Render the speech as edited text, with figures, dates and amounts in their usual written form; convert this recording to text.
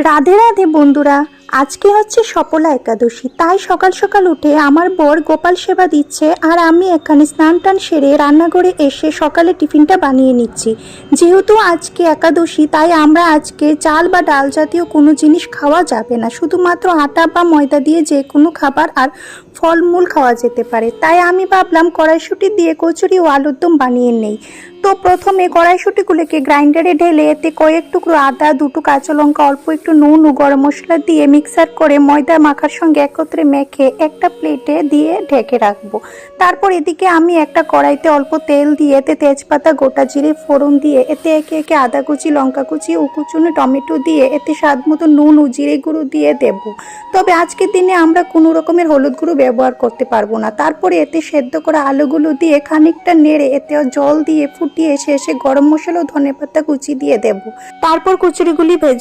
রাধে রাধে বন্ধুরা, আজকে হচ্ছে সফলা একাদশী। তাই সকাল সকাল উঠে আমার বর গোপাল সেবা দিচ্ছে আর আমি এখানে স্নান টান সেরে রান্নাঘরে এসে সকালে টিফিনটা বানিয়ে নিচ্ছি। যেহেতু আজকে একাদশী তাই আমরা আজকে চাল বা ডাল জাতীয় কোনো জিনিস খাওয়া যাবে না, শুধুমাত্র আটা বা ময়দা দিয়ে যে কোনো খাবার আর ফলমূল খাওয়া যেতে পারে। তাই আমি ভাবলাম কড়াইশুঁটি দিয়ে কচুরি ও আলুর দম বানিয়ে নেই। তো প্রথমে কড়াইশুঁটিগুলোকে গ্রাইন্ডারে ঢেলে এতে কয়েক টুকরো আদা, দুটো কাঁচা লঙ্কা, অল্প একটু নুন ও গরম মশলা দিয়ে মিক্সার করে ময়দা মাখার সঙ্গে একত্রে মেখে একটা প্লেটে দিয়ে ঢেকে রাখবো। তারপর এদিকে আমি একটা কড়াইতে অল্প তেল দিয়ে এতে তেজপাতা, গোটা জিরে ফোড়ন দিয়ে এতে একে একে আদা কুচি, লঙ্কা কুচি ও কুচুনো টমেটো দিয়ে এতে স্বাদ মতো নুন ও জিরে গুঁড়ো দিয়ে দেব। তবে আজকের দিনে আমরা কোনো রকমের হলুদ গুঁড়ো ব্যবহার করতে পারবো না। তারপরে এতে সেদ্ধ করা আলুগুলো দিয়ে খানিকটা নেড়ে এতে জল দিয়ে ফুটিয়ে শেষে গরম মশলা ও ধনেপাতা কুচি দিয়ে দেব। তারপর কচুরিগুলি ভেজে